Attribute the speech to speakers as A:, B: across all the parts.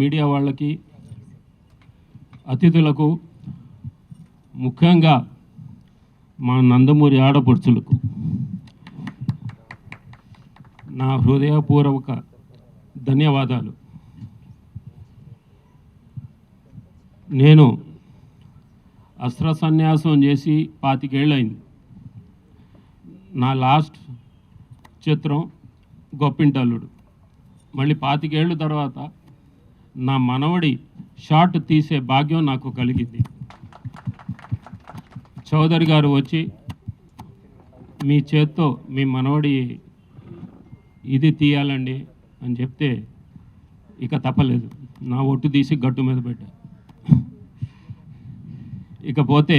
A: Media వాళ్ళకి అతిథులకు ముఖ్యంగా మా నందమూరి ఆడపడుచులకు నా హృదయపూర్వక ధన్యవాదాలు. నేను అస్త్ర సన్యాసం చేసి 25 ఏళ్ళైంది. నా లాస్ట్ చిత్రం గొప్పింటల్లుడు. మళ్ళీ 25 ఏళ్ళ తర్వాత నా మనవడి షాట్ తీసే భాగ్యం నాకు కలిగింది. చౌదరి గారు వచ్చి మీ చేత్తో మీ మనవడి ఇది తీయాలండి అని చెప్తే ఇక తప్పలేదు, నా ఒట్టు తీసి గట్టు మీద పెట్టా. ఇకపోతే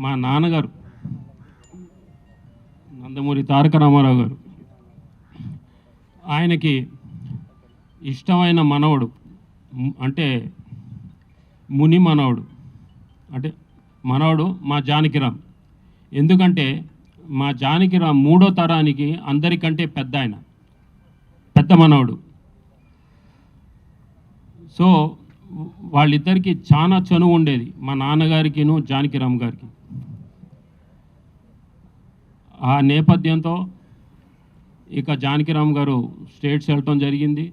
A: మా నాన్నగారు నందమూరి తారక రామారావు గారు, ఆయనకి ఇష్టమైన మనవడు అంటే ముని మనవడు, అంటే మనవడు మా జానకిరామ్. ఎందుకంటే మా జానకిరామ్ 3వ తరానికి అందరికంటే పెద్ద మనవడు. సో వాళ్ళిద్దరికీ చాలా చనువు ఉండేది, మా నాన్నగారికిను జానకిరామ్ గారికి. ఆ నేపథ్యంతో ఇక జానకిరామ్ గారు స్టేట్స్ వెళ్ళటం జరిగింది.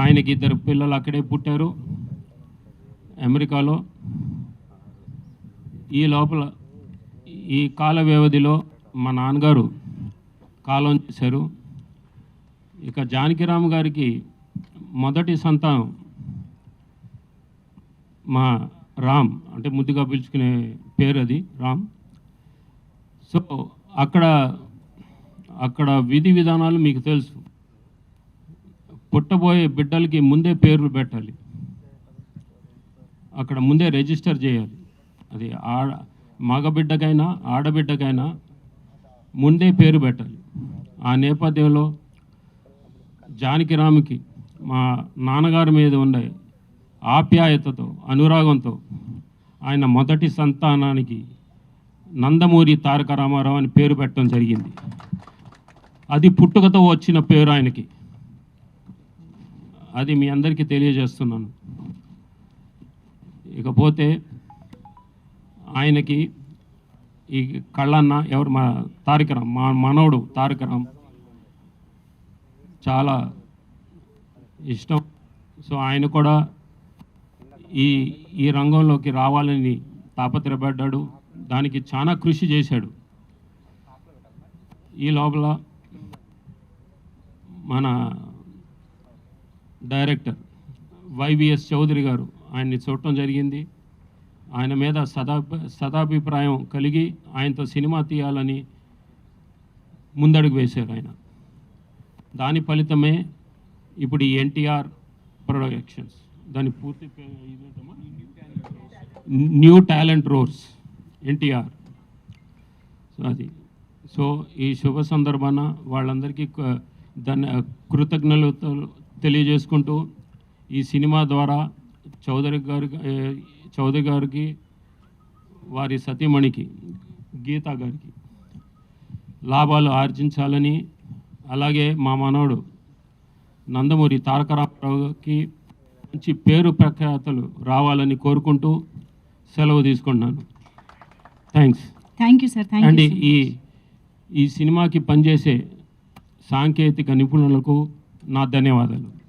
A: ఆయనకి 2 పిల్లలు అక్కడే పుట్టారు, అమెరికాలో. ఈ లోపల ఈ కాల వ్యవధిలో మా నాన్నగారు కాలం చేశారు. ఇక జానకిరామ్ గారికి మొదటి సంతానం మా రామ్, అంటే ముద్దుగా పిలుచుకునే పేరు అది రామ్. సో అక్కడ విధి విధానాలు మీకు తెలుసు. పుట్టబోయే బిడ్డలకి ముందే పేర్లు పెట్టాలి, అక్కడ ముందే రిజిస్టర్ చేయాలి. అది మగబిడ్డకైనా ఆడబిడ్డకైనా ముందే పేరు పెట్టాలి. ఆ నేపథ్యంలో జానకిరామ్కి మా నాన్నగారి మీద ఉండే ఆప్యాయతతో అనురాగంతో ఆయన మొదటి సంతానానికి నందమూరి తారక రామారావు అని పేరు పెట్టడం జరిగింది. అది పుట్టుకతో వచ్చిన పేరు ఆయనకి, అది మీ అందరికీ తెలియజేస్తున్నాను. ఇకపోతే ఆయనకి ఈ కళ్ళన్న ఎవరు, మా తారకరామ్, మా మనవడు తారకరామ్ చాలా ఇష్టం. సో ఆయన కూడా ఈ రంగంలోకి రావాలని తాపత్రయపడ్డాడు, దానికి చాలా కృషి చేశాడు. ఈ లోపల మన డైరెక్టర్ వైవిఎస్ చౌదరి గారు ఆయన్ని చూడటం జరిగింది. ఆయన మీద సదాభిప్రాయం కలిగి ఆయనతో సినిమా తీయాలని ముందడుగు వేశారు ఆయన. దాని ఫలితమే ఇప్పుడు ఈ ఎన్టీఆర్ ప్రొడక్షన్స్, దాని పూర్తి పేరు new talent roars NTR. So ఈ శుభ సందర్భాన వాళ్ళందరికీ కృతజ్ఞతలు తెలియజేసుకుంటూ, ఈ సినిమా ద్వారా చౌదరి గారికి వారి సతీమణికి గీతా గారికి లాభాలు ఆర్జించాలని, అలాగే మా మనవడు నందమూరి తారక రామారావుకి మంచి పేరు ప్రఖ్యాతలు రావాలని కోరుకుంటూ సెలవు తీసుకుంటున్నాను.
B: Thank you sir.
A: అండ్ ఈ సినిమాకి పనిచేసే సాంకేతిక నిపుణులకు నా ధన్యవాదాలు.